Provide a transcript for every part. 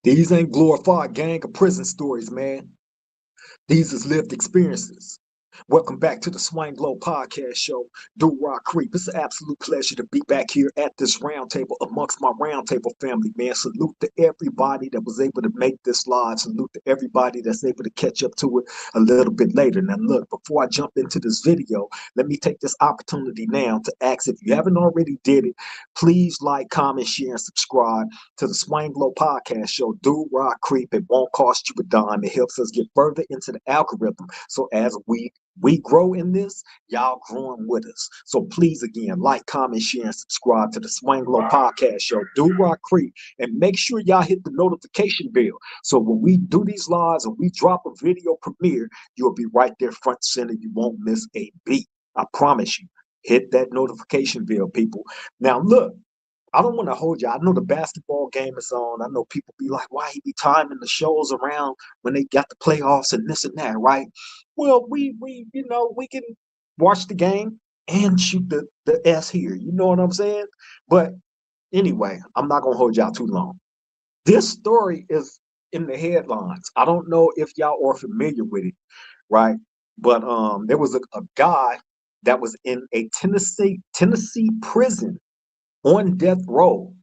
These ain't glorified gang or prison stories, man. These is lived experiences. Welcome back to the Swang Glow Podcast Show. Do Rock Creep. It's an absolute pleasure to be back here at this roundtable amongst my roundtable family, man. Salute to everybody that was able to make this live. Salute to everybody that's able to catch up to it a little bit later. Now, look, before I jump into this video, let me take this opportunity now to ask, if you haven't already did it, please like, comment, share, and subscribe to the Swang Glow Podcast Show. Do Rock Creep. It won't cost you a dime. It helps us get further into the algorithm. So as we grow in this, y'all growing with us. So please, again, like, comment, share, and subscribe to the Swang Glow Podcast Show. Do Rock Creek, and make sure y'all hit the notification bell. So when we do these lives and we drop a video premiere, you'll be right there front center. You won't miss a beat. I promise you. Hit that notification bell, people. Now, look, I don't want to hold you. I know the basketball game is on. I know people be like, why he be timing the shows around when they got the playoffs and this and that, right? Well, we can watch the game and shoot the S here. You know what I'm saying? But anyway, I'm not gonna hold y'all too long. This story is in the headlines. I don't know if y'all are familiar with it, right? But there was a guy that was in a Tennessee prison on death row,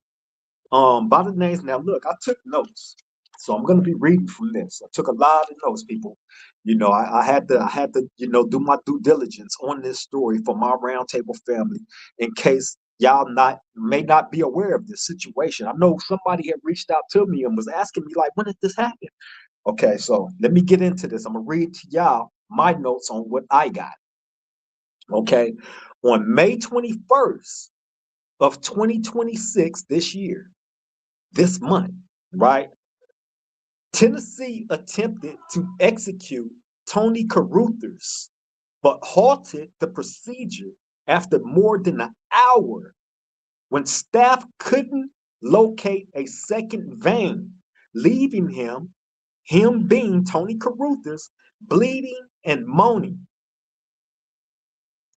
by the names. Now, look, I took notes, so I'm going to be reading from this. I took a lot of notes, people. I had to, do my due diligence on this story for my roundtable family, in case y'all may not be aware of this situation. I know somebody had reached out to me and was asking me, like, when did this happen? Okay, so let me get into this. I'm gonna read to y'all my notes on what I got. Okay, on May 21st of 2026, this month, right? Tennessee attempted to execute Tony Carruthers, but halted the procedure after more than an hour when staff couldn't locate a second vein, leaving him being Tony Carruthers, bleeding and moaning.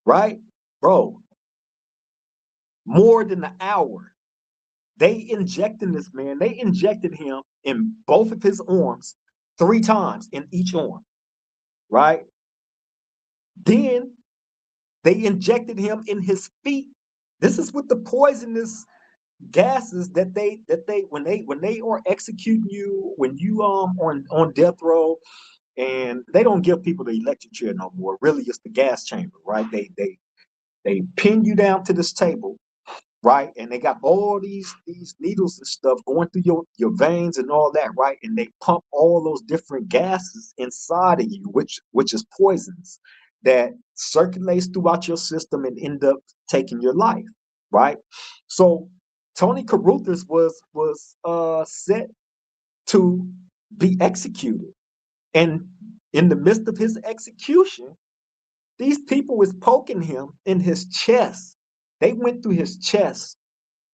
Right? Bro, more than an hour. They injected this man. They injected him in both of his arms 3 times in each arm, right? Then they injected him in his feet. This is with the poisonous gases that they when they are executing you, when you on death row, and they don't give people the electric chair no more. Really, it's the gas chamber, right? They pin you down to this table, right? And they got all these needles and stuff going through your veins and all that, right? And they pump all those different gases inside of you, which is poisons that circulates throughout your system and end up taking your life, right? So Tony Carruthers was set to be executed, and in the midst of his execution, these people was poking him in his chest. They went through his chest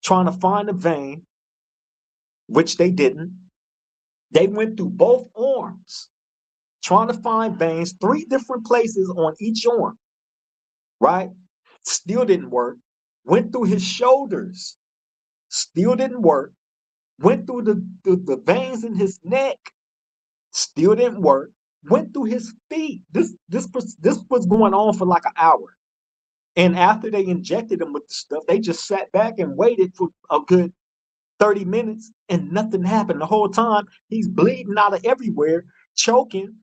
trying to find a vein, which they didn't. They went through both arms trying to find veins, 3 different places on each arm, right? Still didn't work. Went through his shoulders, still didn't work. Went through the veins in his neck, still didn't work. Went through his feet. This was going on for like an hour. And after they injected him with the stuff, they just sat back and waited for a good 30 minutes and nothing happened. The whole time he's bleeding out of everywhere, choking,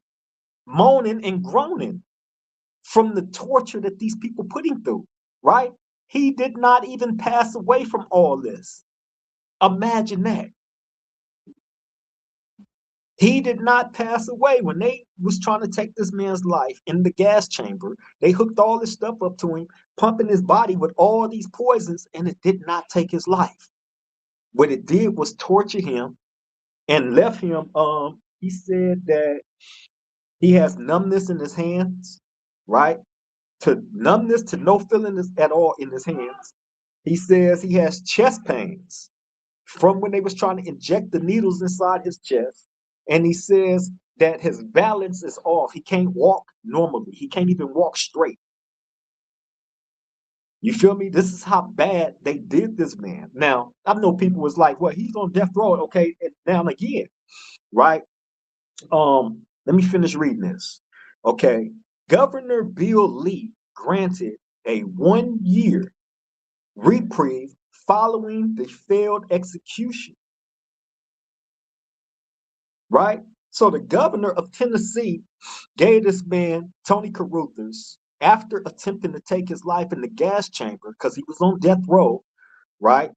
moaning, and groaning from the torture that these people put him through, right? He did not even pass away from all this. Imagine that. He did not pass away. When they was trying to take this man's life in the gas chamber, they hooked all this stuff up to him, pumping his body with all these poisons, and it did not take his life. What it did was torture him and left him. He said that he has numbness in his hands, right? To numbness, to no feeling at all in his hands. He says he has chest pains from when they was trying to inject the needles inside his chest. And he says that his balance is off. He can't walk normally. He can't even walk straight. You feel me? This is how bad they did this man. Now, I know people was like, well, he's on death row. Okay, and now again, right? Let me finish reading this. Okay. Governor Bill Lee granted a 1 year reprieve following the failed execution, right? So the governor of Tennessee gave this man, Tony Carruthers, after attempting to take his life in the gas chamber because he was on death row, right?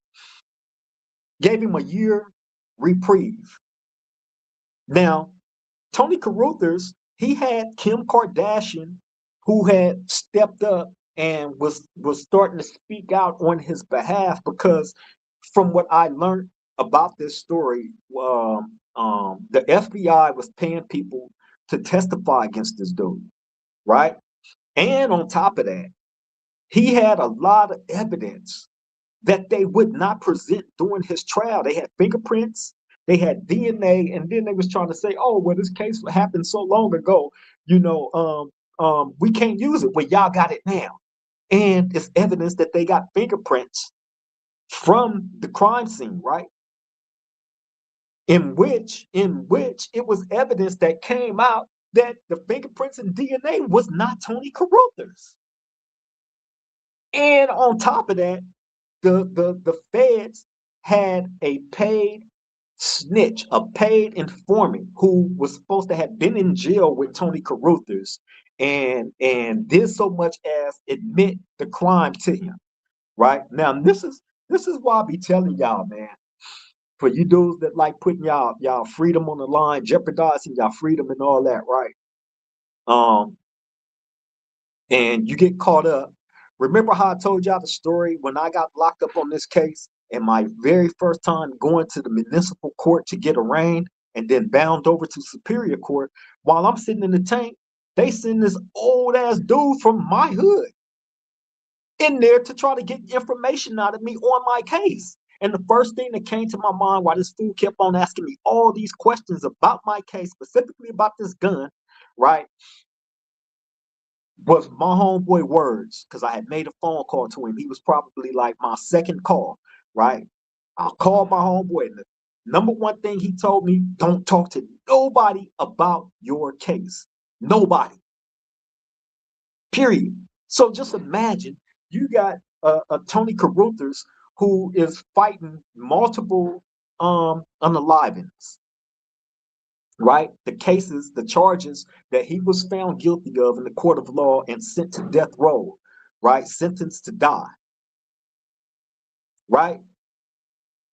Gave him a year reprieve. Now, Tony Carruthers, he had Kim Kardashian, who had stepped up and was starting to speak out on his behalf because, from what I learned about this story, the FBI was paying people to testify against this dude, right? And on top of that, he had a lot of evidence that they would not present during his trial. They had fingerprints, they had DNA, and then they was trying to say, "Oh, well, this case happened so long ago, we can't use it." Well, y'all got it now, and it's evidence that they got fingerprints from the crime scene, right? In which it was evidence that came out that the fingerprints and DNA was not Tony Carruthers. And on top of that, the feds had a paid snitch, a paid informant who was supposed to have been in jail with Tony Carruthers and did so much as admit the crime to him. Right now, this is why I be telling y'all, man. For you dudes that like putting y'all freedom on the line, jeopardizing y'all freedom and all that, right? Um, and you get caught up. Remember how I told y'all the story when I got locked up on this case and my very first time going to the municipal court to get arraigned and then bound over to Superior Court. While I'm sitting in the tank, they send this old ass dude from my hood in there to try to get information out of me on my case. And the first thing that came to my mind while this fool kept on asking me all these questions about my case, specifically about this gun, right, was my homeboy words, because I had made a phone call to him. He was probably like my second call, right? I'll call my homeboy. And the number one thing he told me, don't talk to nobody about your case. Nobody. Period. So just imagine you got a Tony Carruthers who is fighting multiple unalivings, right? The cases, the charges that he was found guilty of in the court of law and sent to death row, right? Sentenced to die, right?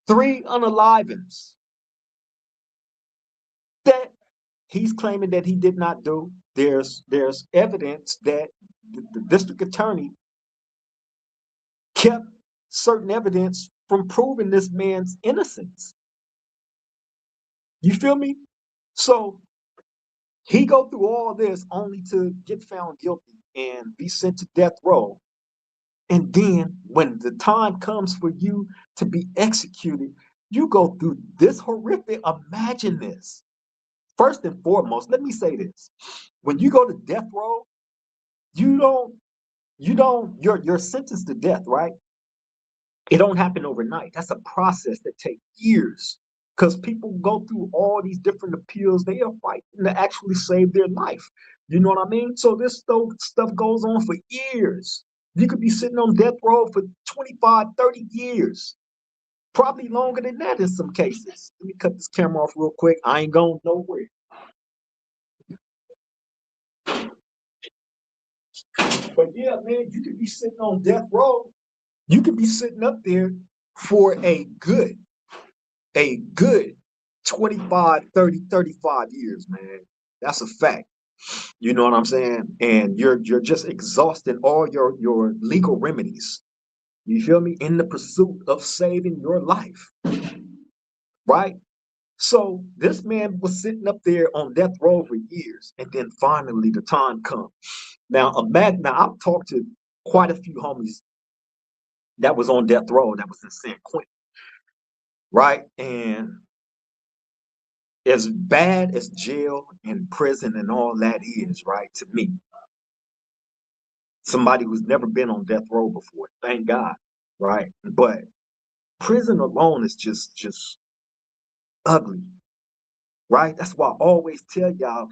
3 unalivings that he's claiming that he did not do. There's evidence that the district attorney kept certain evidence from proving this man's innocence. You feel me? So he go through all this only to get found guilty and be sent to death row. And then when the time comes for you to be executed, you go through this horrific. Imagine this. First and foremost, let me say this. When you go to death row, you don't, you're sentenced to death, right? It don't happen overnight. That's a process that takes years because people go through all these different appeals. They are fighting to actually save their life. You know what I mean? So this stuff goes on for years. You could be sitting on death row for 25, 30 years, probably longer than that in some cases. Let me cut this camera off real quick. I ain't going nowhere. But yeah, man, you could be sitting on death row. You could be sitting up there for a good 25, 30, 35 years, man. That's a fact. You know what I'm saying? And you're just exhausting all your legal remedies. You feel me? In the pursuit of saving your life. Right? So this man was sitting up there on death row for years, and then finally the time comes. Now imagine. Now I've talked to quite a few homies that was on death row that was in San Quentin, right? And as bad as jail and prison and all that is, right, to me, somebody who's never been on death row before, thank God, right? But prison alone is just ugly. right? That's why I always tell y'all,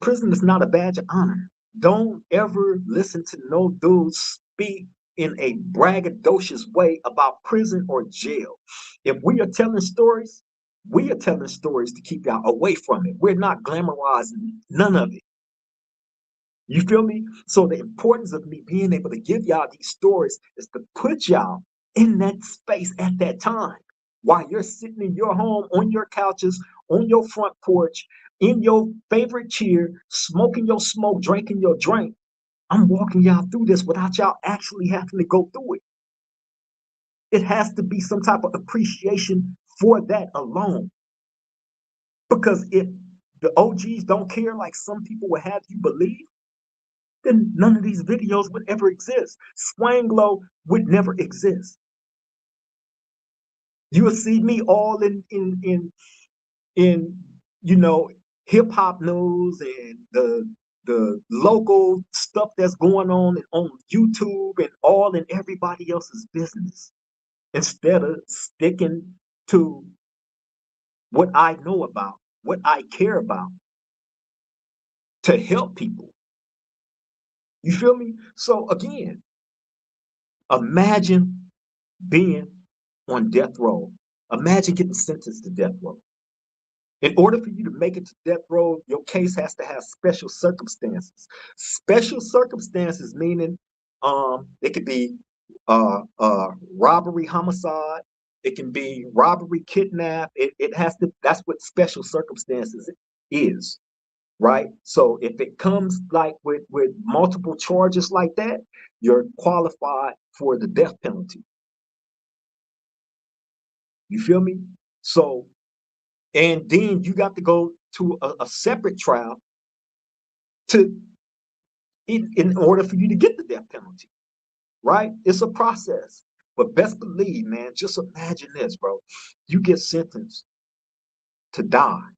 prison is not a badge of honor. Don't ever listen to no dude speak in a braggadocious way about prison or jail. If we are telling stories, we are telling stories to keep y'all away from it. We're not glamorizing none of it. You feel me? So the importance of me being able to give y'all these stories is to put y'all in that space at that time while you're sitting in your home, on your couches, on your front porch, in your favorite chair, smoking your smoke, drinking your drink. I'm walking y'all through this without y'all actually having to go through it. It has to be some type of appreciation for that alone. Because if the OGs don't care like some people would have you believe, then none of these videos would ever exist. Swanglow would never exist. You will see me all in you know hip hop news and the local stuff that's going on YouTube and all in everybody else's business instead of sticking to what I know about, what I care about to help people. You feel me? So again, imagine being on death row. Imagine getting sentenced to death row. In order for you to make it to death row, your case has to have special circumstances. Special circumstances meaning it could be robbery, homicide. It can be robbery, kidnap. It has to. That's what special circumstances is, right? So if it comes like with multiple charges like that, you're qualified for the death penalty. You feel me? So and then you got to go to a separate trial to in order for you to get the death penalty, right? It's a process. But best believe, man, just imagine this, bro. You get sentenced to die.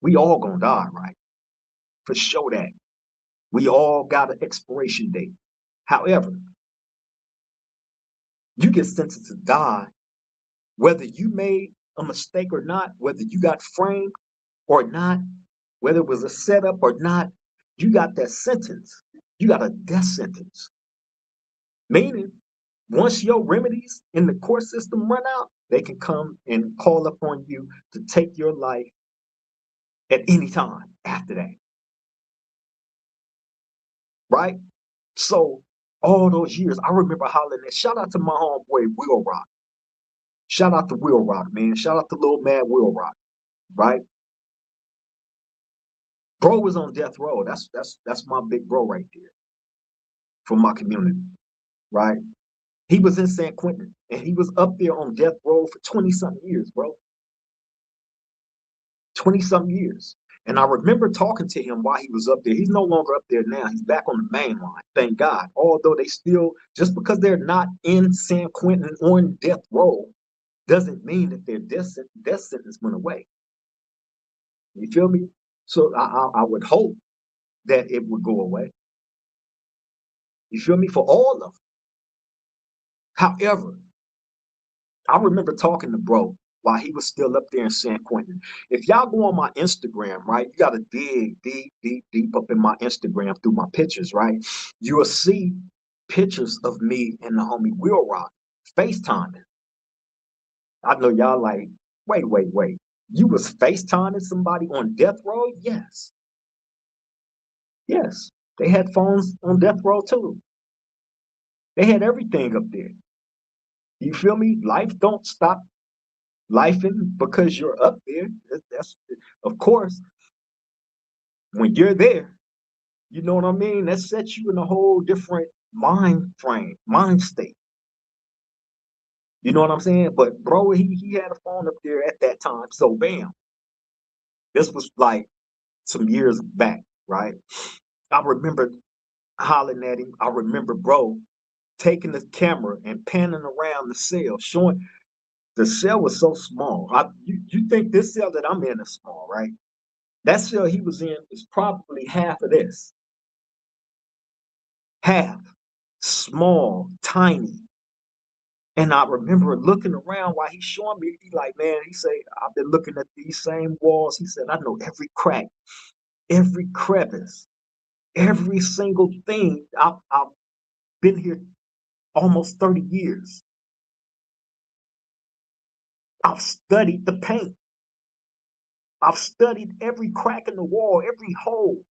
We all gonna die, right? For sure that. We all got an expiration date. However, you get sentenced to die, whether you made a mistake or not, whether you got framed or not, whether it was a setup or not, you got that sentence. You got a death sentence. Meaning, once your remedies in the court system run out, they can come and call upon you to take your life at any time after that. Right? So all those years, I remember hollering at shout out to my homeboy Will Rock. Shout out to Will Rock, man. Shout out to little man Will Rock, right? Bro was on death row. That's my big bro right there from my community, right? He was in San Quentin and he was up there on death row for 20 something years, bro. 20 something years. And I remember talking to him while he was up there. He's no longer up there now. He's back on the main line. Thank God. Although they still, just because they're not in San Quentin on death row, doesn't mean that their death sentence went away. You feel me? So I would hope that it would go away. You feel me? For all of them. However, I remember talking to bro while he was still up there in San Quentin. If y'all go on my Instagram, right, you got to dig deep, deep, deep up in my Instagram through my pictures, right? You will see pictures of me and the homie Will Rock FaceTiming. I know y'all like, wait. You was FaceTiming somebody on death row? Yes. Yes. They had phones on death row too. They had everything up there. You feel me? Life don't stop lifing because you're up there. That's of course when you're there. You know what I mean? That sets you in a whole different mind frame, mind state. You know what I'm saying? But bro, he had a phone up there at that time. So bam, this was like some years back, right? I remember hollering at him. I remember bro taking the camera and panning around the cell, showing the cell was so small. You think this cell that I'm in is small, right? That cell he was in is probably half of this. Half. Small, tiny. And I remember looking around while he's showing me, he like, man, he say, I've been looking at these same walls. He said, I know every crack, every crevice, every single thing. I've been here almost 30 years. I've studied the paint. I've studied every crack in the wall, every hole.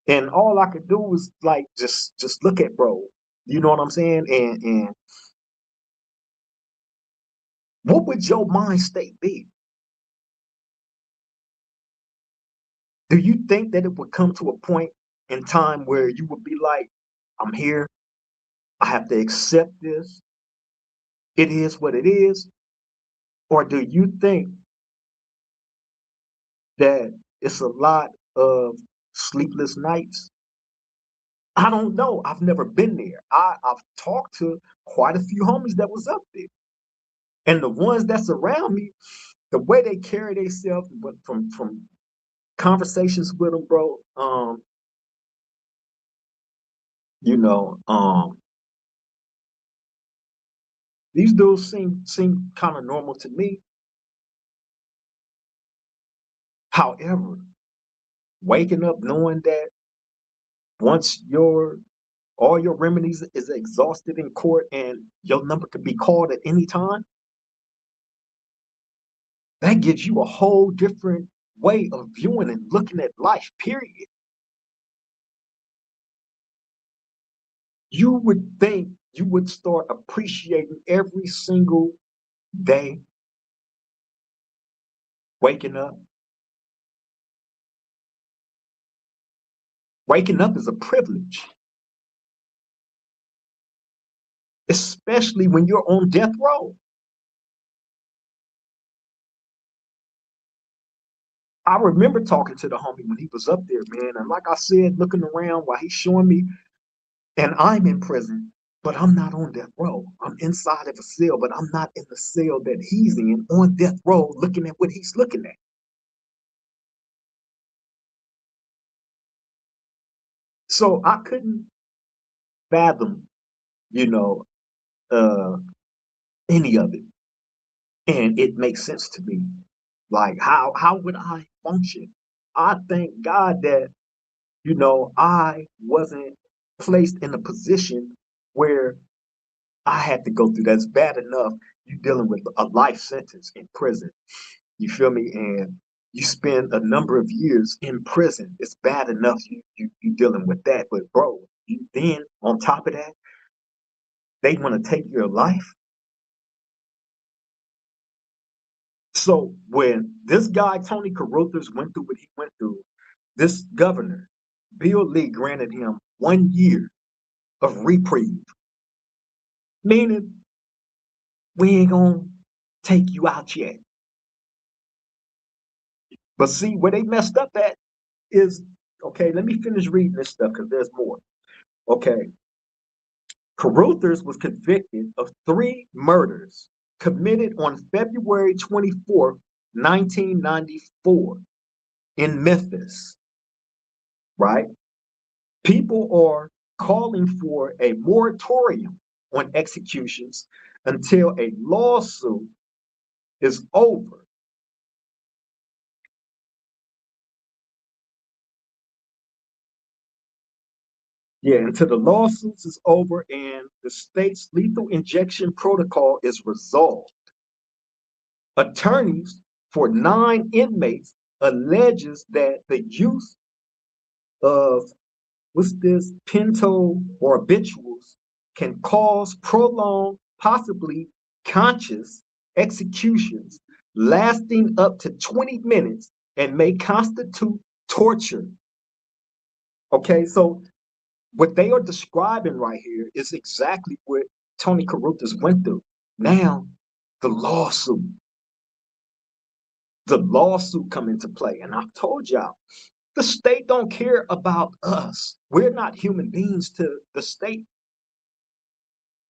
And all I could do was like just look at bro. You know what I'm saying? And what would your mind state be? Do you think that it would come to a point in time where you would be like, I'm here, I have to accept this, it is what it is? Or do you think that it's a lot of sleepless nights? I don't know. I've never been there. I've talked to quite a few homies that was up there. And the ones that's around me, the way they carry themselves from conversations with them, bro, you know, these dudes seem kind of normal to me. However, waking up knowing that once your all your remedies is exhausted in court and your number could be called at any time, that gives you a whole different way of viewing and looking at life, period. You would think you would start appreciating every single day waking up. Waking up is a privilege, especially when you're on death row. I remember talking to the homie when he was up there, man. And like I said, looking around while he's showing me, and I'm in prison, but I'm not on death row. I'm inside of a cell, but I'm not in the cell that he's in on death row looking at what he's looking at. So I couldn't fathom, you know, uh, any of it. And it makes sense to me. Like how would I function? I thank God that, I wasn't placed in a position where I had to go through that's bad enough. You dealing with a life sentence in prison. You feel me? And you spend a number of years in prison. It's bad enough you dealing with that. But bro, you then on top of that, they want to take your life. So when this guy Tony Carruthers went through what he went through, this governor, Bill Lee, granted him 1 year of reprieve, meaning we ain't gonna take you out yet. But see, where they messed up at is, okay, let me finish reading this stuff because there's more. Okay. Carruthers was convicted of 3 murders committed on February 24th, 1994 in Memphis, right? People are calling for a moratorium on executions until a lawsuit is over. Yeah, until the lawsuits is over and the state's lethal injection protocol is resolved. Attorneys for 9 inmates alleges that the use of what's this pinto barbiturates can cause prolonged, possibly conscious executions lasting up to 20 minutes and may constitute torture. Okay, so what they are describing right here is exactly what Tony Carruthers went through. Now, the lawsuit, the lawsuit come into play. And I've told y'all, the state don't care about us. We're not human beings to the state.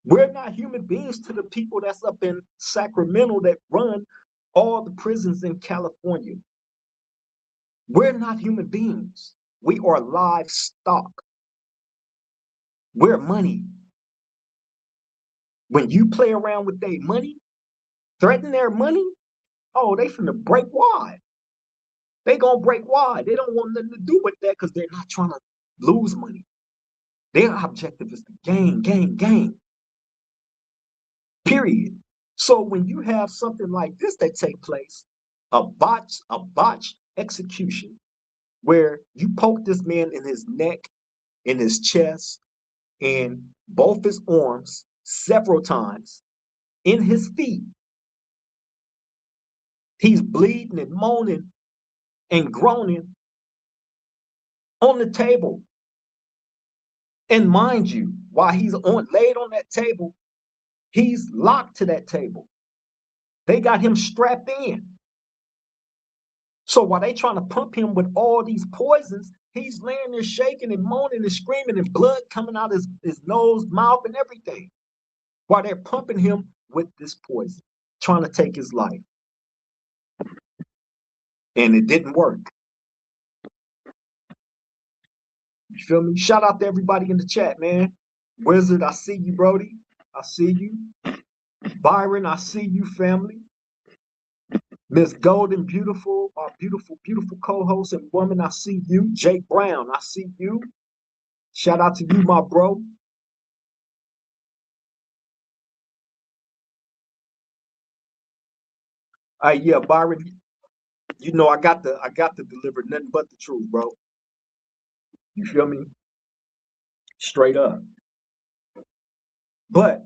We're not human beings to the people that's up in Sacramento that run all the prisons in California. We're not human beings. We are livestock. Where money, when you play around with their money, threaten their money, oh, they finna break wide. They gonna break wide. They don't want nothing to do with that because they're not trying to lose money. Their objective is to gain, period. So when you have something like this that take place, a botched execution, where you poke this man in his neck, in his chest, in both his arms several times, in his feet, he's bleeding and moaning and groaning on the table. And mind you, while he's laid on that table, he's locked to that table. They got him strapped in. So while they trying to pump him with all these poisons, he's laying there shaking and moaning and screaming and blood coming out his nose, mouth, and everything. While they're pumping him with this poison, trying to take his life. And it didn't work. You feel me? Shout out to everybody in the chat, man. Wizard, I see you, Brody. I see you. Byron, I see you, family. Miss Golden, beautiful, our beautiful, beautiful co-host and woman, I see you. Jake Brown, I see you. Shout out to you, my bro. Yeah, Byron, you know I got to deliver nothing but the truth, bro. You feel me? Straight up. But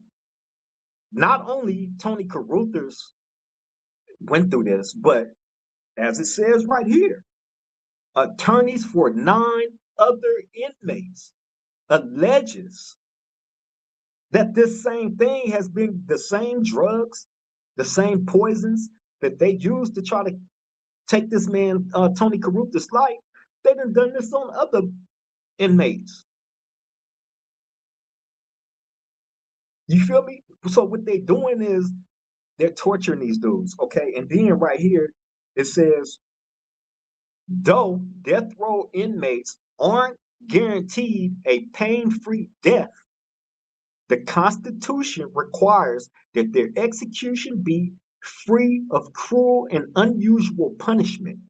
not only Tony Caruthers went through this, but as it says right here, attorneys for 9 other inmates alleges that this same thing has been the same drugs, the same poisons that they used to try to take this man, Tony Caruthers' life. They done this on other inmates. You feel me? So what they're doing is they're torturing these dudes, okay? And then right here, it says, though death row inmates aren't guaranteed a pain-free death, the Constitution requires that their execution be free of cruel and unusual punishment.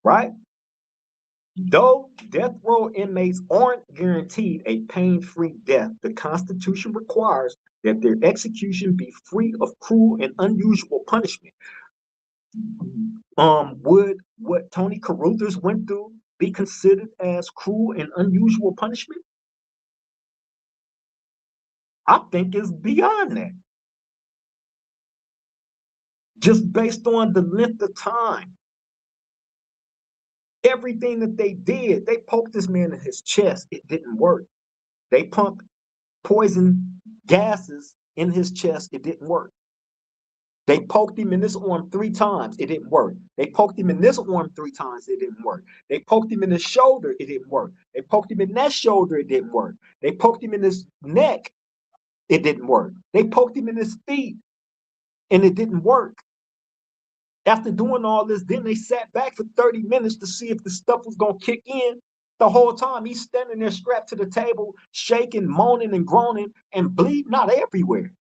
Right? Though death row inmates aren't guaranteed a pain-free death, the Constitution requires that their execution be free of cruel and unusual punishment. Would what Tony Caruthers went through be considered as cruel and unusual punishment? I think it's beyond that. Just based on the length of time, everything that they did, they poked this man in his chest. It didn't work. They pumped poison gases in his chest. It didn't work. They poked him in this arm 3 times. It didn't work. They poked him in this arm 3 times. It didn't work. They poked him in his shoulder. It didn't work. They poked him in that shoulder. It didn't work. They poked him in his neck. It didn't work. They poked him in his feet, and it didn't work. After doing all this, then they sat back for 30 minutes to see if the stuff was going to kick in. The whole time he's standing there strapped to the table, shaking, moaning, and groaning, and bleeding out everywhere.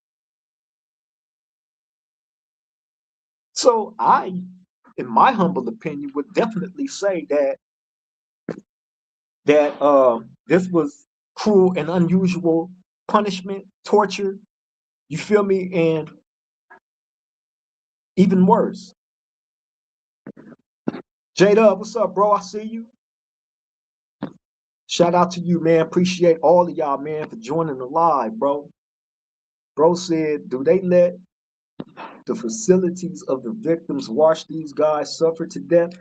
So I, in my humble opinion, would definitely say that this was cruel and unusual punishment, torture. You feel me? And even worse. J-Dub, what's up, bro? I see you. Shout out to you, man. Appreciate all of y'all, man, for joining the live, bro. Bro said, do they let the facilities of the victims watch these guys suffer to death?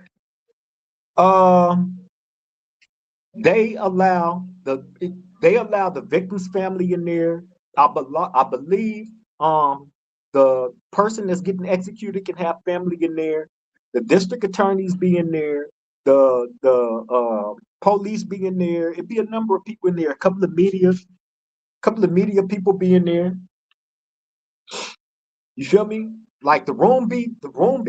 They allow the victim's family in there. I believe the person that's getting executed can have family in there. The district attorneys be in there. The police be in there. It'd be a number of people in there. A couple of media people be in there. You feel me? Like the room be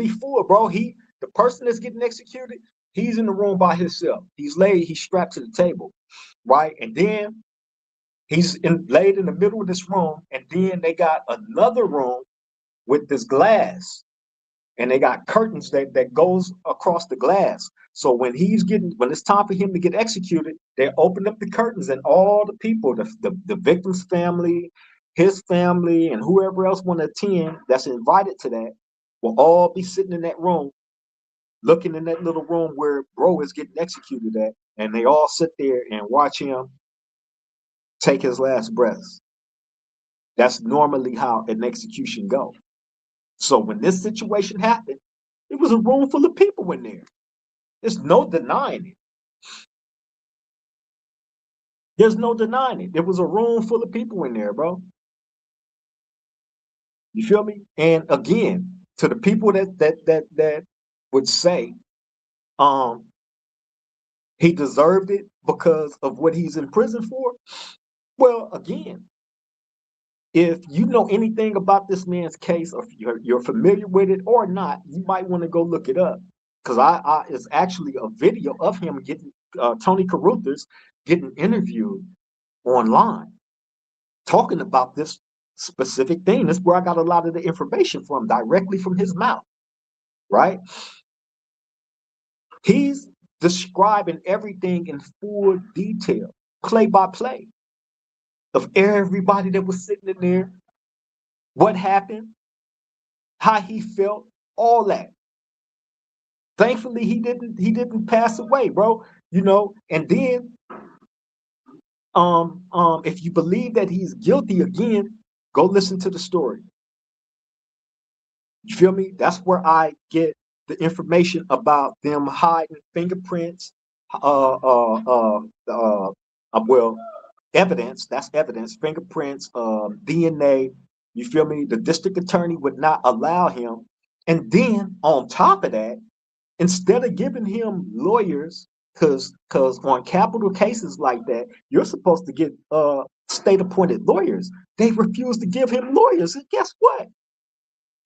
full, bro. The person that's getting executed, He's in the room by himself. He's strapped to the table, right? And then laid in the middle of this room, and then they got another room with this glass, and they got curtains that goes across the glass. So when it's time for him to get executed, they open up the curtains, and all the people, the victim's family, his family, and whoever else want to attend that's invited to that, will all be sitting in that room, looking in that little room where bro is getting executed at, and they all sit there and watch him take his last breaths. That's normally how an execution goes. So when this situation happened, it was a room full of people in there. There's no denying it. There's no denying it. There was a room full of people in there, bro. You feel me? And again, to the people that would say um he deserved it because of what he's in prison for. Well, again, if you know anything about this man's case, or if you're familiar with it or not, you might want to go look it up. Because it's actually a video of him getting Tony Carruthers getting interviewed online, talking about this specific thing. That's where I got a lot of the information from, directly from his mouth, right? He's describing everything in full detail, play by play, of everybody that was sitting in there, what happened, how he felt, all that. Thankfully, he didn't pass away, bro. You know, and then if you believe that he's guilty, again, go listen to the story. You feel me? That's where I get the information about them hiding fingerprints, well, evidence. That's evidence. Fingerprints, DNA. You feel me? The district attorney would not allow him. And then on top of that, instead of giving him lawyers, because on capital cases like that, you're supposed to get state appointed lawyers. They refused to give him lawyers. And guess what?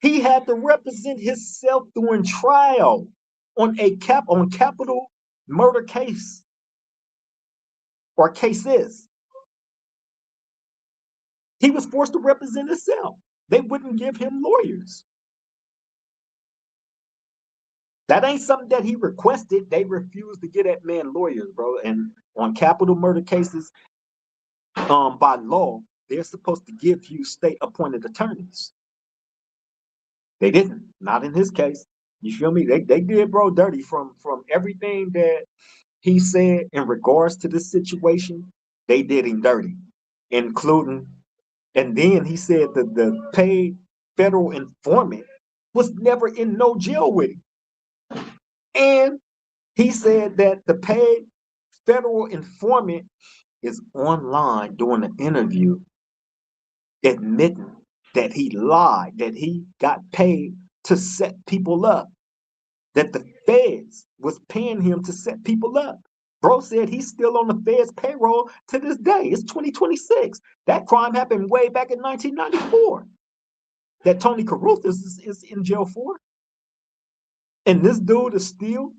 He had to represent himself during trial on capital murder case or cases. He was forced to represent himself. They wouldn't give him lawyers. That ain't something that he requested. They refused to get that man lawyers, bro. And on capital murder cases, by law, they're supposed to give you state appointed attorneys. They didn't. Not in his case. You feel me? They did bro dirty from everything that he said in regards to this situation. They did him dirty, including, and then he said that the paid federal informant was never in no jail with him. And he said that the paid federal informant is online doing an interview admitting that he lied, that he got paid to set people up, that the feds was paying him to set people up. Bro said he's still on the feds payroll to this day. It's 2026. That crime happened way back in 1994 that Tony Carruthers is in jail for. And this dude is still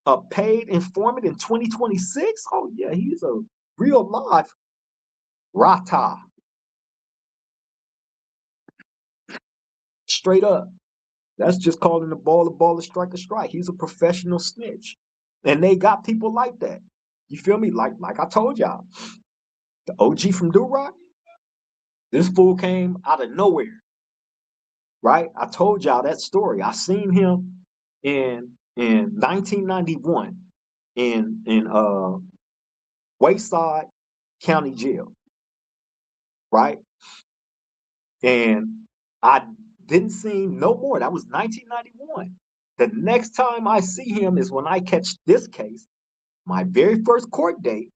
a paid informant in 2026. Oh yeah, he's a real live rata. Straight up. That's just calling the ball, a strike a strike. He's a professional snitch. And they got people like that. You feel me? Like I told y'all, the OG from Do-Rock, this fool came out of nowhere. Right? I told y'all that story. I seen him in 1991 in Wayside County Jail. Right? And I didn't see him no more. That was 1991. The next time I see him is when I catch this case, my very first court date.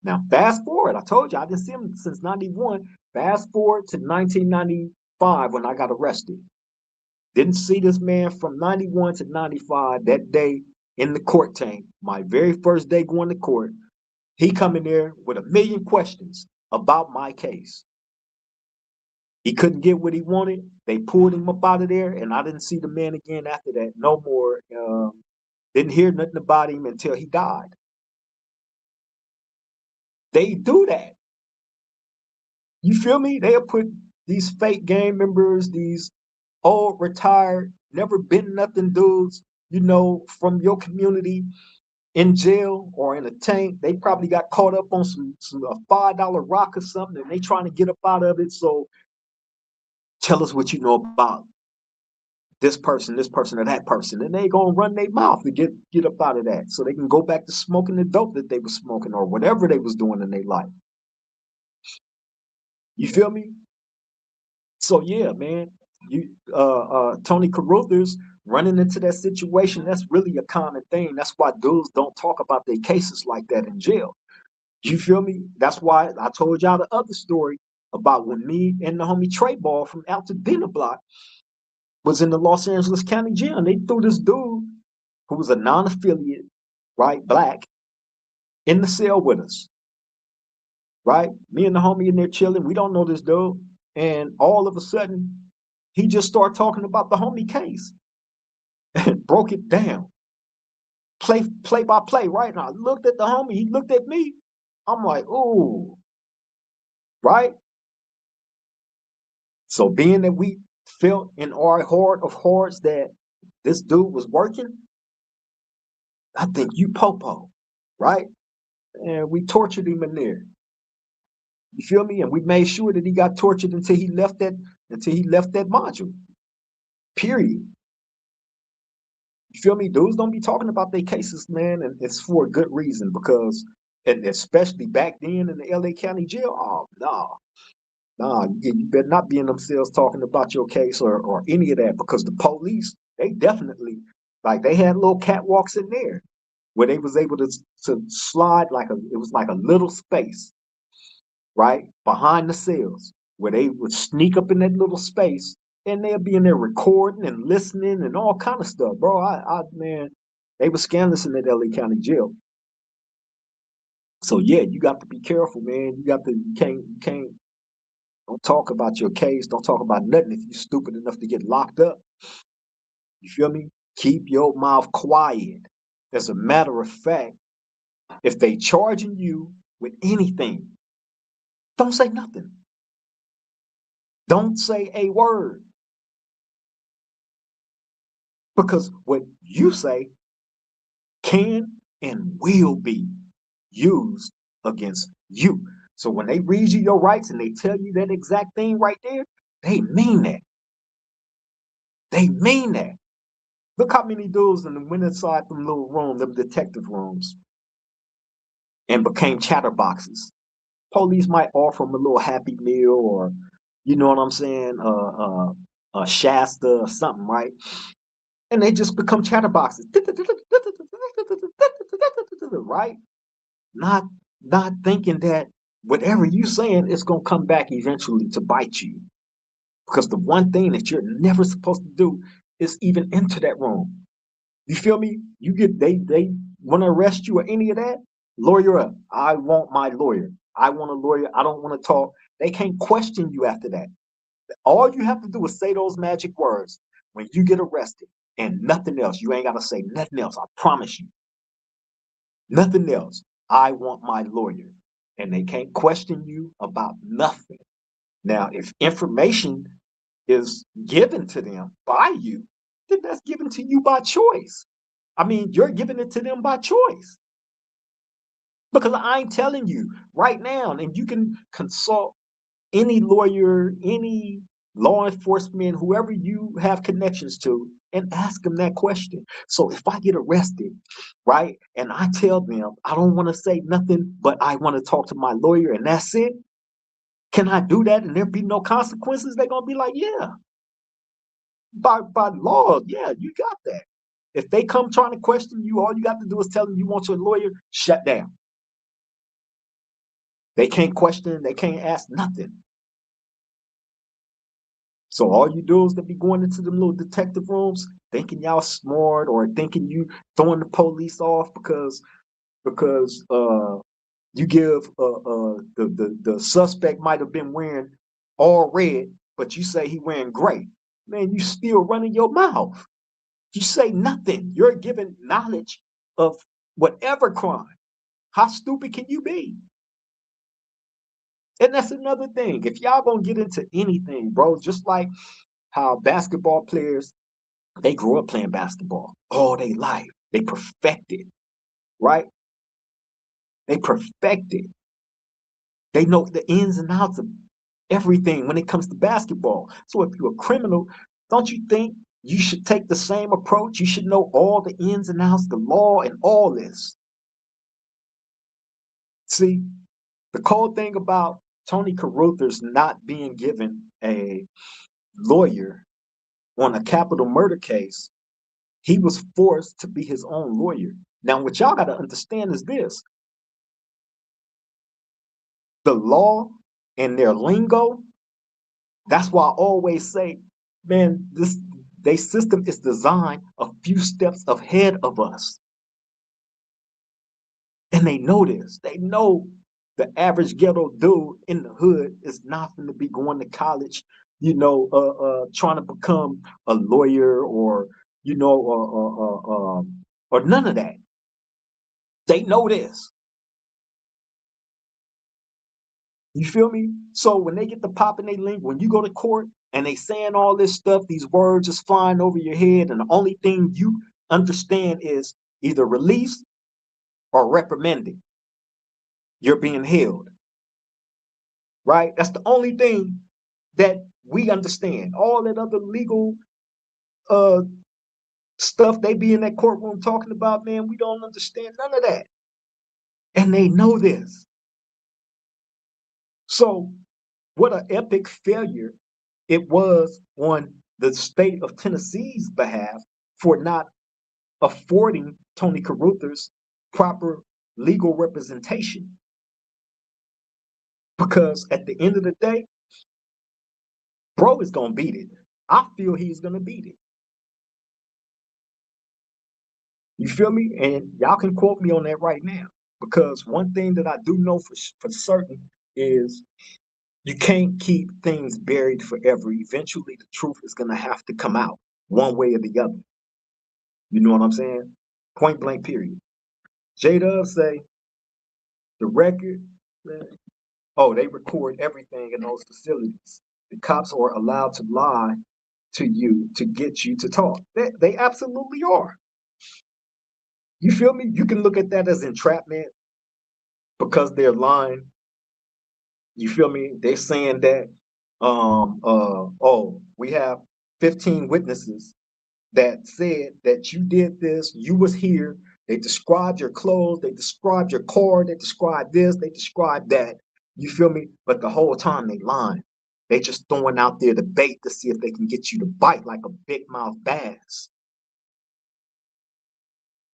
Now, fast forward, I told you I didn't see him since 91. Fast forward to 1995 when I got arrested. Didn't see this man from 91 to 95. That day in the court tank, my very first day going to court, he come in there with a million questions about my case. He couldn't get what he wanted. They pulled him up out of there, and I didn't see the man again after that. No more. Didn't hear nothing about him until he died. They do that. You feel me? They'll put these fake gang members, these old retired, never been nothing dudes, from your community in jail or in a tank. They probably got caught up on some a $5 rock or something, and they trying to get up out of it. So tell us what you know about this person, or that person, and they gonna run their mouth to get up out of that, so they can go back to smoking the dope that they was smoking or whatever they was doing in their life. You feel me? So yeah, man, you Tony Carruthers running into that situation. That's really a common thing. That's why dudes don't talk about their cases like that in jail. You feel me? That's why I told y'all the other story about when me and the homie Trey Ball from Altadena Block was in the Los Angeles County Jail. And they threw this dude who was a non-affiliate, right, black, in the cell with us, right? Me and the homie in there chilling. We don't know this dude. And all of a sudden, he just started talking about the homie case and broke it down, play by play, right? And I looked at the homie. He looked at me. I'm like, ooh, right? So being that we felt in our heart of hearts that this dude was working, I think you popo, right? And we tortured him in there. You feel me? And we made sure that he got tortured until he left that module. Period. You feel me? Dudes don't be talking about their cases, man, and it's for a good reason because, and especially back then in the LA County Jail, oh nah, you better not be in them cells talking about your case or any of that because the police, they definitely, like they had little catwalks in there where they was able to slide it was like a little space, right, behind the cells where they would sneak up in that little space and they'll be in there recording and listening and all kind of stuff, bro. Man, they were scandalous in that LA County Jail. So yeah, you got to be careful, man. You can't don't talk about your case. Don't talk about nothing if you're stupid enough to get locked up. You feel me? Keep your mouth quiet. As a matter of fact, if they charging you with anything, don't say nothing. Don't say a word. Because what you say can and will be used against you. So when they read you your rights and they tell you that exact thing right there, they mean that. They mean that. Look how many dudes went inside them little rooms, them detective rooms, and became chatterboxes. Police might offer them a little Happy Meal or, you know what I'm saying, a Shasta or something, right? And they just become chatterboxes, right? Not not thinking that whatever you saying is gonna come back eventually to bite you. Because the one thing that you're never supposed to do is even enter that room. You feel me? You get they want to arrest you or any of that, lawyer up. I want my lawyer. I want a lawyer. I don't want to talk. They can't question you after that. All you have to do is say those magic words when you get arrested and nothing else. You ain't got to say nothing else. I promise you. Nothing else. I want my lawyer. And they can't question you about nothing. Now, if information is given to them by you, then that's given to you by choice. I mean, you're giving it to them by choice. Because I ain't telling you right now, and you can consult any lawyer, any law enforcement, whoever you have connections to, and ask them that question. So if I get arrested, right, and I tell them I don't want to say nothing, but I want to talk to my lawyer, and that's it, can I do that and there be no consequences? They're gonna be like, yeah, by law, yeah, you got that. If they come trying to question you, all you got to do is tell them you want your lawyer, shut down. They can't question, they can't ask nothing. So all you do is to be going into them little detective rooms, thinking y'all smart or thinking you throwing the police off because you give the suspect might have been wearing all red, but you say he wearing gray. Man, you still running your mouth. You say nothing. You're given knowledge of whatever crime. How stupid can you be? And that's another thing. If y'all gonna get into anything, bro, just like how basketball players, they grew up playing basketball all their life. They perfected, right? They perfected. They know the ins and outs of everything when it comes to basketball. So if you're a criminal, don't you think you should take the same approach? You should know all the ins and outs, the law, and all this. See, the cold thing about Tony Carruthers not being given a lawyer on a capital murder case, he was forced to be his own lawyer. Now, what y'all got to understand is this: the law and their lingo. That's why I always say, man, this they system is designed a few steps ahead of us. And they know this. They know the average ghetto dude in the hood is not going to be going to college, trying to become a lawyer or, or none of that. They know this. You feel me? So when they get the pop in their link, when you go to court and they saying all this stuff, these words just flying over your head, and the only thing you understand is either release or reprimanding. You're being held, right? That's the only thing that we understand. All that other legal uh stuff they be in that courtroom talking about, man, we don't understand none of that. And they know this. So what an epic failure it was on the state of Tennessee's behalf for not affording Tony Carruthers proper legal representation. Because at the end of the day, bro is gonna beat it. I feel he's gonna beat it. You feel me? And y'all can quote me on that right now. Because one thing that I do know for certain is you can't keep things buried forever. Eventually, the truth is gonna have to come out one way or the other. You know what I'm saying? Point blank, period. J-Dub say the record, man, oh, they record everything in those facilities. The cops are allowed to lie to you to get you to talk. They absolutely are. You feel me? You can look at that as entrapment because they're lying. You feel me? They're saying that, oh, we have 15 witnesses that said that you did this, you was here. They described your clothes, they described your car, they described this, they described that. You feel me? But the whole time they lying. They just throwing out there the bait to see if they can get you to bite like a big mouth bass.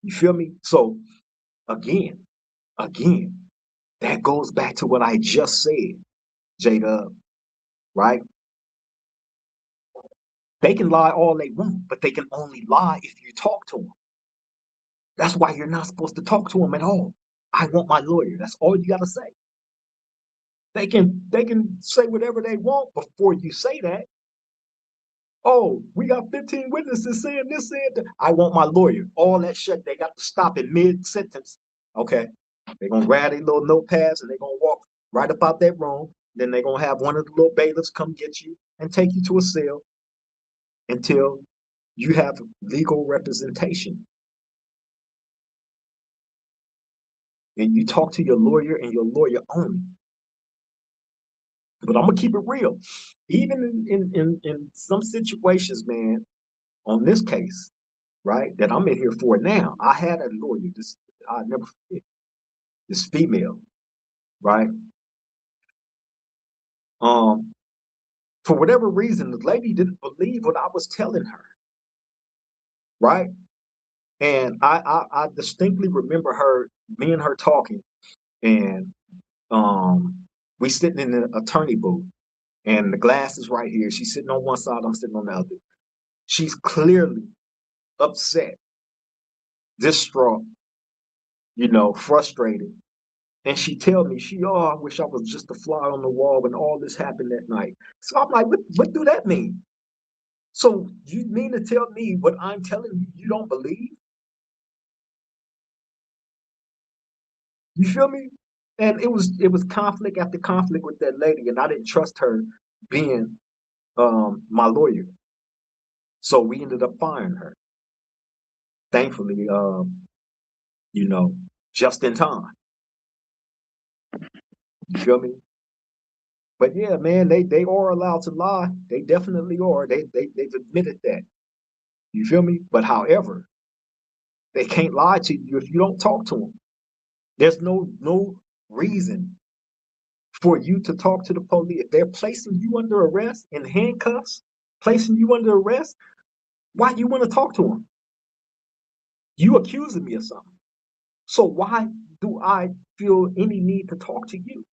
You feel me? So again, that goes back to what I just said, J-Dub, right? They can lie all they want, but they can only lie if you talk to them. That's why you're not supposed to talk to them at all. I want my lawyer. That's all you got to say. They can say whatever they want before you say that. Oh, we got 15 witnesses saying this, saying that. I want my lawyer. All that shit, they got to stop in mid-sentence. Okay. They're going to grab their little notepads and they're going to walk right up out that room. Then they're going to have one of the little bailiffs come get you and take you to a cell until you have legal representation. And you talk to your lawyer and your lawyer only. But I'm gonna keep it real. Even in some situations, man, on this case, right, that I'm in here for now, I had a lawyer. This I never forget. This female, right? Um, for whatever reason, the lady didn't believe what I was telling her, right? And I distinctly remember me and her talking, and we sitting in the attorney booth, and the glass is right here. She's sitting on one side, I'm sitting on the other. She's clearly upset, distraught, frustrated. And she tell me, I wish I was just a fly on the wall when all this happened that night. So I'm like, what do that mean? So you mean to tell me what I'm telling you, you don't believe? You feel me? And it was conflict after conflict with that lady, and I didn't trust her being my lawyer. So we ended up firing her. Thankfully, you know, just in time. You feel me? But yeah, man, they are allowed to lie. They definitely are. They've admitted that. You feel me? But however, they can't lie to you if you don't talk to them. There's no reason for you to talk to the police. If they're placing you under arrest in handcuffs, placing you under arrest, why you want to talk to them? You accusing me of something. So why do I feel any need to talk to you?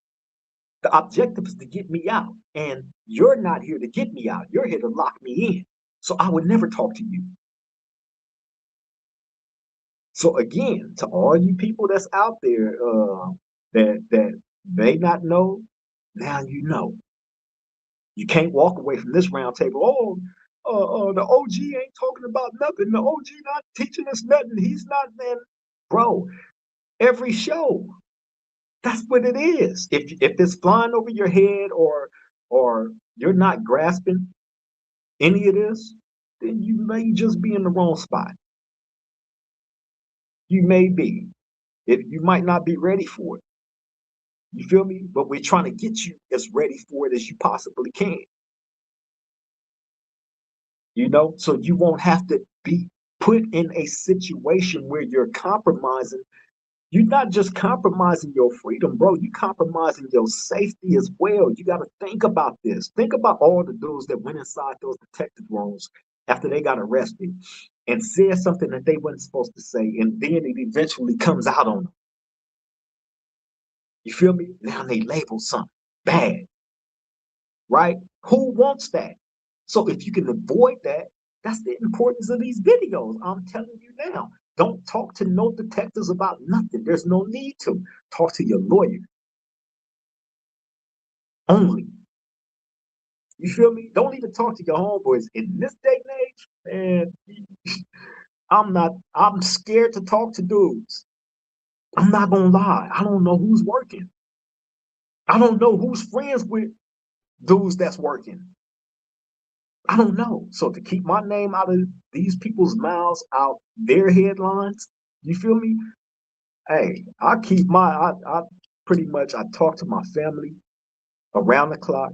The objective is to get me out. And you're not here to get me out. You're here to lock me in. So I would never talk to you. So again, to all you people that's out there that may not know, now you know. You can't walk away from this round table. Oh, the OG ain't talking about nothing. The OG not teaching us nothing. He's not, man. Bro, every show, that's what it is. If it's flying over your head or you're not grasping any of this, then you may just be in the wrong spot. You may be. You might not be ready for it. You feel me? But we're trying to get you as ready for it as you possibly can. So you won't have to be put in a situation where you're compromising. You're not just compromising your freedom, bro. You compromising your safety as well. You got to think about this. Think about all the dudes that went inside those detective rooms after they got arrested and said something that they weren't supposed to say, and then it eventually comes out on them. You feel me? Now they label something bad, right? Who wants that? So if you can avoid that, that's the importance of these videos. I'm telling you now. Don't talk to no detectives about nothing. There's no need to. Talk to your lawyer only. You feel me? Don't even talk to your homeboys. In this day and age, man, I'm scared to talk to dudes. I'm not gonna lie. I don't know who's working. I don't know who's friends with dudes that's working. I don't know. So to keep my name out of these people's mouths, out their headlines, you feel me? Hey, I pretty much I talk to my family around the clock.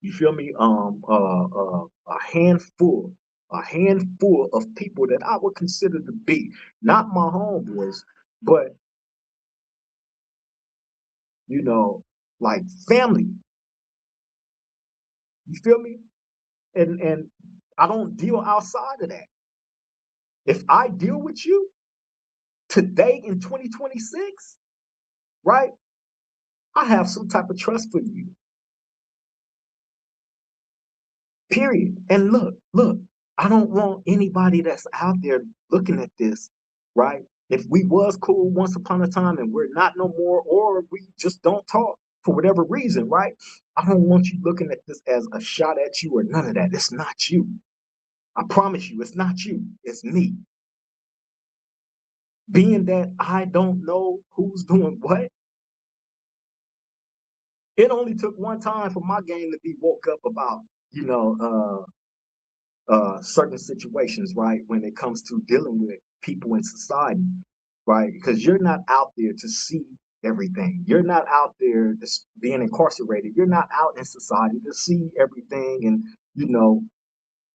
You feel me? A handful of people that I would consider to be not my homeboys, but you know, like family. You feel me? And I don't deal outside of that. If I deal with you today in 2026, right? I have some type of trust for you. Period. And look, I don't want anybody that's out there looking at this, right? If we was cool once upon a time and we're not no more, or we just don't talk for whatever reason, right? I don't want you looking at this as a shot at you or none of that. It's not you. I promise you, it's not you. It's me. Being that I don't know who's doing what, it only took one time for my game to be woke up about, you know, certain situations, right? When it comes to dealing with people in society, right? Because you're not out there to see everything. You're not out there just being incarcerated. You're not out in society to see everything and,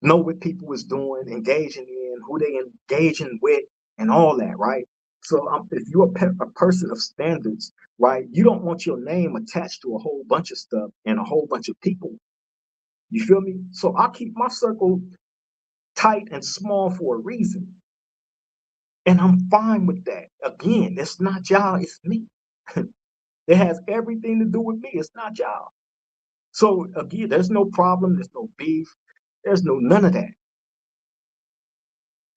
know what people is doing, engaging in, who they engaging with, and all that, right? So if you're a person of standards, right, you don't want your name attached to a whole bunch of stuff and a whole bunch of people. You feel me? So I keep my circle tight and small for a reason. And I'm fine with that. Again, it's not y'all, it's me. It has everything to do with me. It's not y'all. So again, there's no problem, there's no beef, there's no none of that.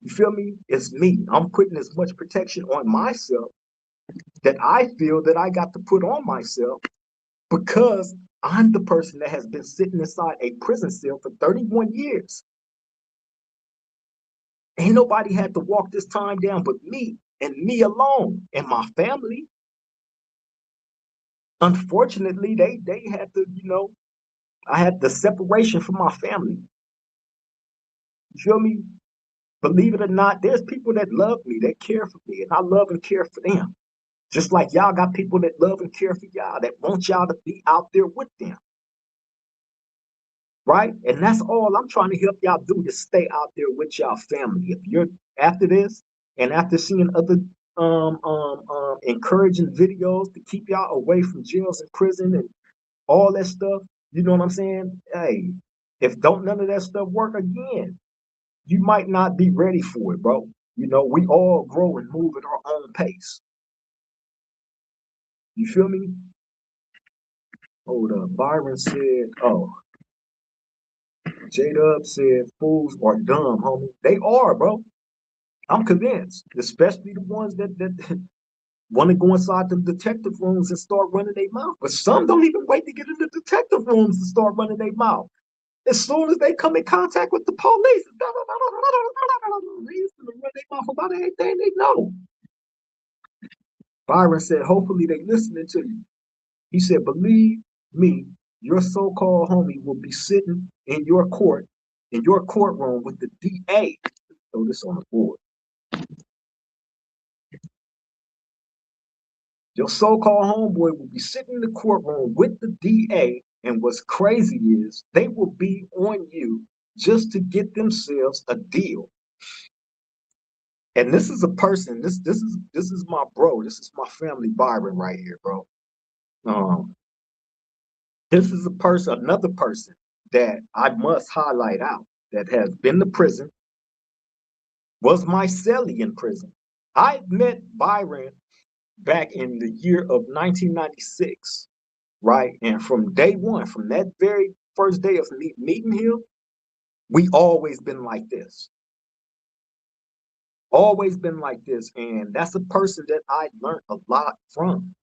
You feel me? It's me. I'm putting as much protection on myself that I feel that I got to put on myself because I'm the person that has been sitting inside a prison cell for 31 years. Ain't nobody had to walk this time down but me and me alone and my family. Unfortunately, they had to, I had the separation from my family. You feel me? Believe it or not, there's people that love me, that care for me, and I love and care for them. Just like y'all got people that love and care for y'all, that want y'all to be out there with them. Right? And that's all I'm trying to help y'all do, to stay out there with y'all family. If you're after this and after seeing other encouraging videos to keep y'all away from jails and prison and all that stuff, you know what I'm saying? Hey, if don't none of that stuff work, again, you might not be ready for it, bro. We all grow and move at our own pace. You feel me? Hold up. Byron said, oh, J-Dub said, fools are dumb, homie. They are, bro. I'm convinced, especially the ones that want to go inside the detective rooms and start running their mouth. But some don't even wait to get in the detective rooms to start running their mouth. As soon as they come in contact with the police, they used to run their mouth about anything they know. Byron said, hopefully they listening to you. He said, believe me, your so-called homie will be sitting in your courtroom with the DA. Throw this on the board. Your so-called homeboy will be sitting in the courtroom with the DA, and what's crazy is they will be on you just to get themselves a deal. And this is a person, this is my bro, this is my family Byron right here, bro. This is another person that I must highlight out, that has been to prison, was my cellie in prison. I met Byron back in the year of 1996, right? And from day one, from that very first day of me meeting him, we always been like this. Always been like this. And that's a person that I learned a lot from.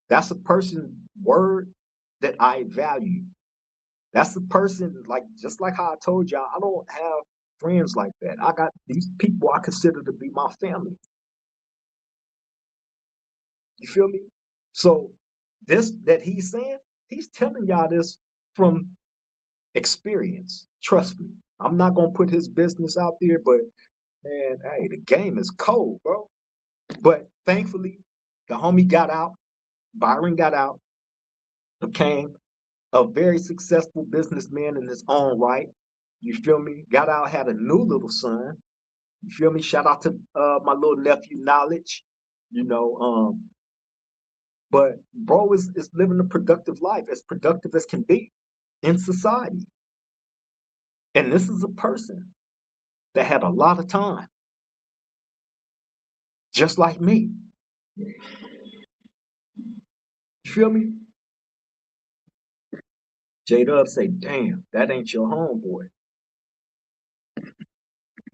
That's a person, word, that I value. That's the person, like, just like how I told y'all, I don't have friends like that. I got these people I consider to be my family. You feel me? So this that he's saying, he's telling y'all this from experience. Trust me. I'm not gonna put his business out there, but man, hey, the game is cold, bro. But thankfully, the homie got out. Byron got out, became a very successful businessman in his own right. You feel me? Got out, had a new little son. You feel me? Shout out to my little nephew, Knowledge. You know, but bro is living a productive life, as productive as can be in society. And this is a person that had a lot of time, just like me. You feel me? J-Dub say, damn, that ain't your homeboy.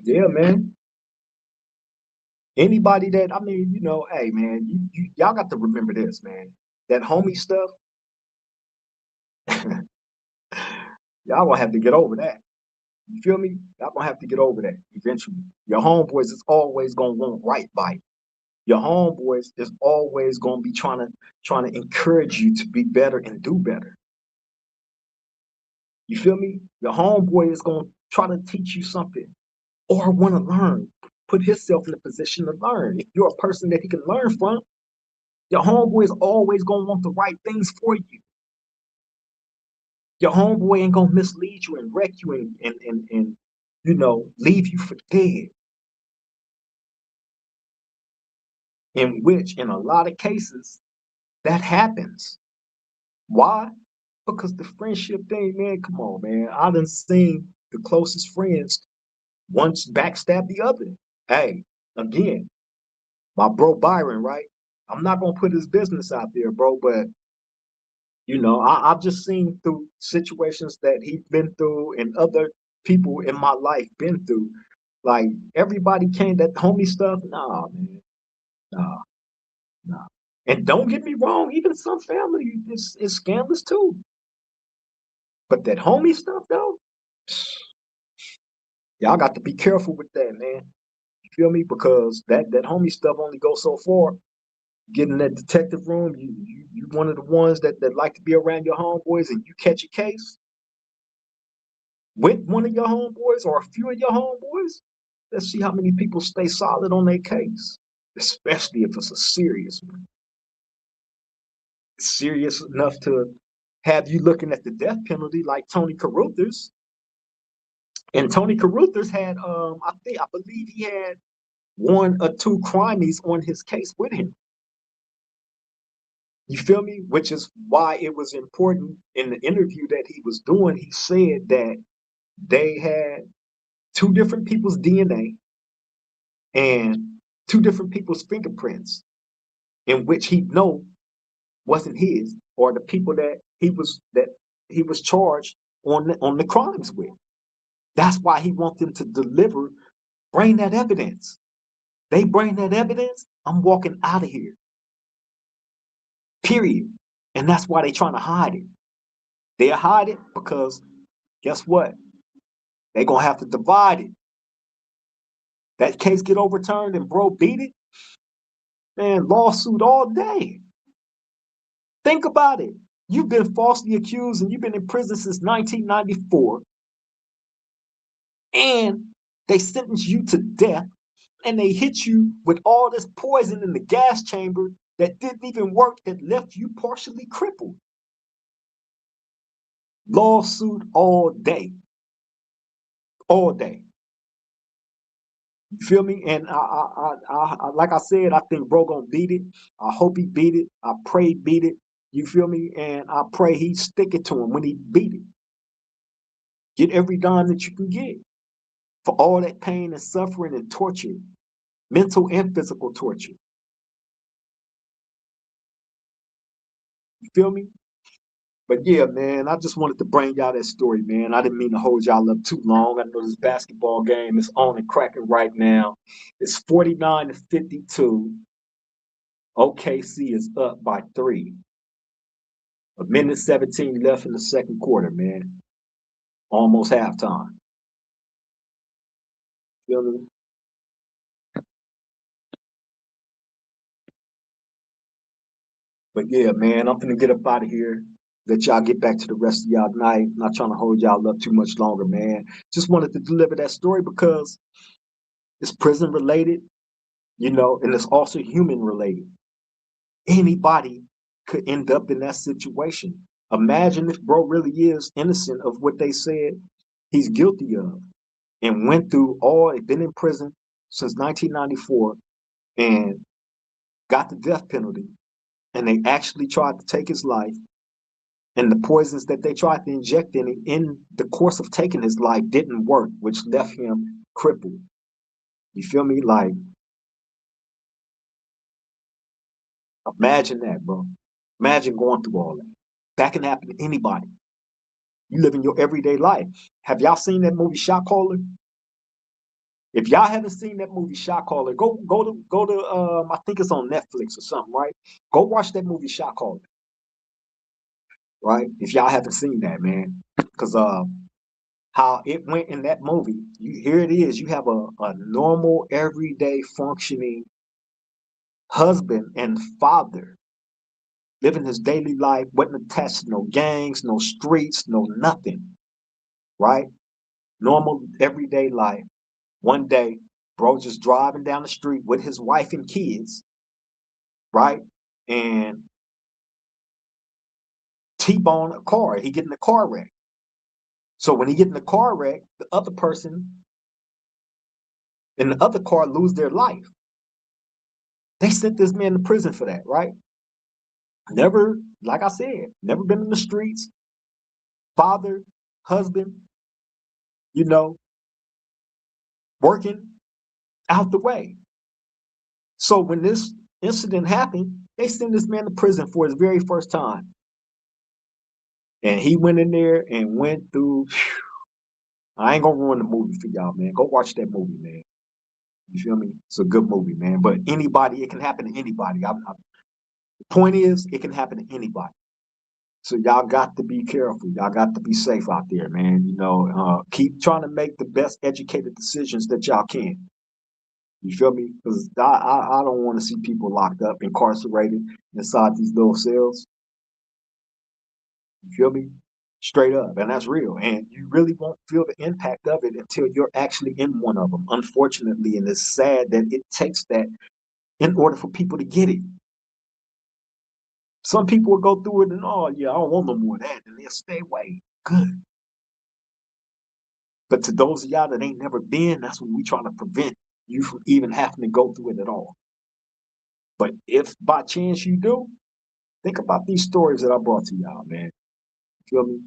Yeah, man. Anybody that, I mean, hey, man, y'all got to remember this, man. That homie stuff, y'all gonna have to get over that. You feel me? Y'all gonna have to get over that eventually. Your homeboys is always gonna want right by you. Your homeboys is always gonna be trying to encourage you to be better and do better. You feel me? Your homeboy is gonna try to teach you something or want to learn, put himself in a position to learn. If you're a person that he can learn from, your homeboy is always gonna want the right things for you. Your homeboy ain't gonna mislead you and wreck you and leave you for dead. In which, in a lot of cases, that happens. Why? Because the friendship thing, man, come on, man. I done seen the closest friends once backstab the other. Hey, again, my bro Byron, right? I'm not gonna put his business out there, bro, but I've just seen through situations that he's been through and other people in my life been through. Like, everybody came, that homie stuff. Nah, man. Nah, nah. And don't get me wrong, even some family is scandalous too. But that homie stuff though, y'all got to be careful with that, man. You feel me? Because that homie stuff only goes so far. Get in that detective room, you one of the ones that like to be around your homeboys, and you catch a case with one of your homeboys or a few of your homeboys. Let's see how many people stay solid on their case, especially if it's a serious one. Serious enough to have you looking at the death penalty like Tony Carruthers. And Tony Carruthers had, I believe he had one or two crimies on his case with him. You feel me? Which is why it was important in the interview that he was doing. He said that they had two different people's DNA and two different people's fingerprints, in which he know wasn't his, or the people that he was charged on the crimes with. That's why he wants them to bring that evidence. They bring that evidence, I'm walking out of here. Period. And that's why they trying to hide it. They'll hide it because guess what? They're gonna have to divide it. That case get overturned and bro beat it, man, lawsuit all day. Think about it. You've been falsely accused and you've been in prison since 1994, and they sentenced you to death, and they hit you with all this poison in the gas chamber that didn't even work, that left you partially crippled. Lawsuit all day. All day. You feel me? And like I said, I think bro gonna beat it. I hope he beat it. I pray he beat it. You feel me? And I pray he stick it to him when he beat it. Get every dime that you can get for all that pain and suffering and torture, mental and physical torture. You feel me? But yeah, man, I just wanted to bring y'all that story, man. I didn't mean to hold y'all up too long. I know this basketball game is on and cracking right now. It's 49-52. OKC is up by 3. A minute 17 left in the second quarter, man. Almost halftime. Feel me? But yeah, man, I'm gonna get up out of here. Let y'all get back to the rest of y'all night. Not trying to hold y'all up too much longer, man. Just wanted to deliver that story because it's prison related, and it's also human related. Anybody could end up in that situation. Imagine if bro really is innocent of what they said he's guilty of, and went through been in prison since 1994 and got the death penalty, and they actually tried to take his life, and the poisons that they tried to inject in the course of taking his life didn't work, which left him crippled. You feel me? Like, imagine that, bro. Imagine going through all that. That can happen to anybody. You live in your everyday life. Have y'all seen that movie Shot Caller? If y'all haven't seen that movie Shot Caller, go to I think it's on Netflix or something, right? Go watch that movie Shot Caller, right? If y'all haven't seen that, man. Because how it went in that movie, here it is. You have a normal, everyday functioning husband and father living his daily life, wasn't attached to no gangs, no streets, no nothing, right? Normal, everyday life. One day, bro just driving down the street with his wife and kids, right? And T-bone a car. He get in a car wreck. So when he get in the car wreck, the other person in the other car lose their life. They sent this man to prison for that, right? Never, like I said, never been in the streets. Father, husband, you know, working out the way. So when this incident happened, they sent this man to prison for his very first time. And he went in there and went through. I ain't gonna ruin the movie for y'all, man. Go watch that movie, man. You feel me? It's a good movie, man. But anybody, it can happen to anybody. Point is, it can happen to anybody. So y'all got to be careful. Y'all got to be safe out there, man. Keep trying to make the best educated decisions that y'all can. You feel me? Because I don't want to see people locked up, incarcerated inside these little cells. You feel me? Straight up. And that's real. And you really won't feel the impact of it until you're actually in one of them, unfortunately. And it's sad that it takes that in order for people to get it. Some people will go through it and, oh, yeah, I don't want no more of that. And they'll stay away. Good. But to those of y'all that ain't never been, that's what we trying to prevent you from even having to go through it at all. But if by chance you do, think about these stories that I brought to y'all, man. You feel me?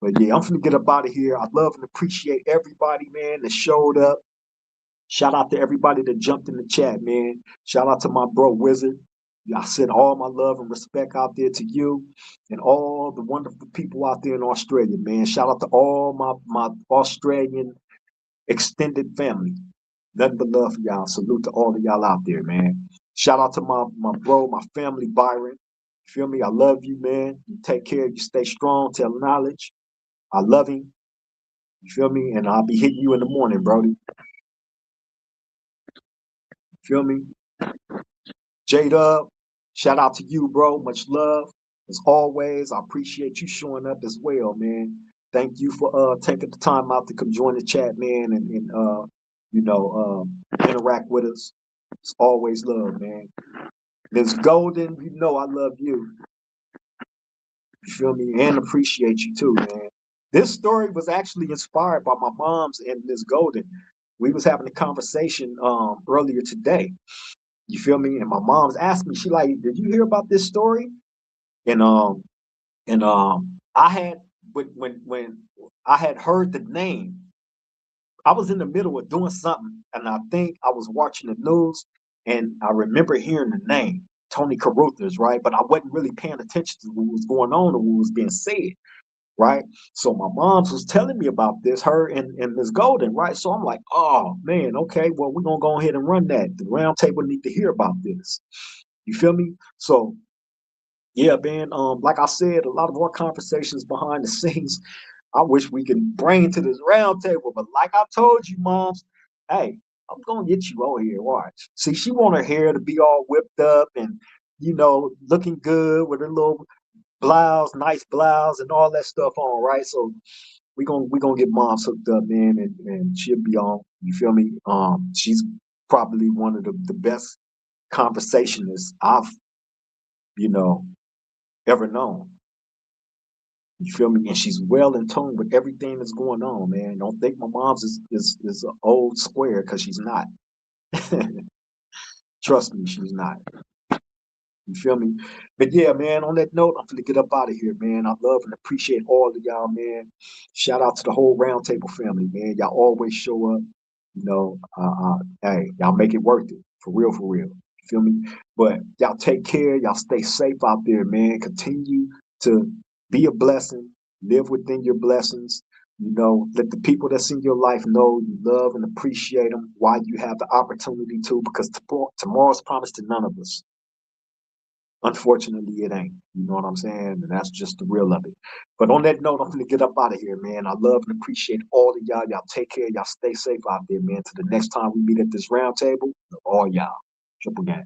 But yeah, I'm finna get up out of here. I love and appreciate everybody, man, that showed up. Shout out to everybody that jumped in the chat, man. Shout out to my bro Wizard. I send all my love and respect out there to you and all the wonderful people out there in Australia, man. Shout out to all my Australian extended family. Nothing but love for y'all. Salute to all of y'all out there, man. Shout out to my bro, my family, Byron. You feel me? I love you, man. You take care. You stay strong. Tell knowledge. I love him. You feel me? And I'll be hitting you in the morning, Brody. You feel me? J-Dub, shout out to you, bro. Much love. As always, I appreciate you showing up as well, man. Thank you for taking the time out to come join the chat, man, and interact with us. It's always love, man. Ms. Golden, you know I love you. You feel me? And appreciate you too, man. This story was actually inspired by my mom's and Ms. Golden. We was having a conversation earlier today. You feel me? And my mom's asked me, she like, did you hear about this story? And I had when I had heard the name, I was in the middle of doing something, and I think I was watching the news, and I remember hearing the name Tony Carruthers, right? But I wasn't really paying attention to what was going on or what was being said, right? So my mom's was telling me about this, her and Ms. Golden, right? So I'm like, oh man, okay, well, we're gonna go ahead and run that. The round table need to hear about this. You feel me? So yeah, man. Like I said, a lot of our conversations behind the scenes, I wish we could bring to this round table. But like I told you, moms, hey, I'm gonna get you over here. Watch. See, she want her hair to be all whipped up and looking good with her little blouse, nice blouse, and all that stuff on, right? So we gonna get moms hooked up, man, and she'll be on. You feel me? She's probably one of the best conversationists I've you know ever known. You feel me? And she's well in tune with everything that's going on, man. Don't think my mom's is an old square because she's not. Trust me, she's not. You feel me? But yeah, man, on that note, I'm gonna get up out of here, man. I love and appreciate all of y'all, man. Shout out to the whole roundtable family, man. Y'all always show up. Hey, y'all make it worth it. For real, for real. You feel me? But y'all take care. Y'all stay safe out there, man. Continue to be a blessing. Live within your blessings. Let the people that's in your life know you love and appreciate them while you have the opportunity to, because tomorrow's promised to none of us. Unfortunately, it ain't. You know what I'm saying? And that's just the real of it. But on that note, I'm going to get up out of here, man. I love and appreciate all of y'all. Y'all take care. Y'all stay safe out there, man. Till the next time we meet at this round table, all y'all. Triple gang.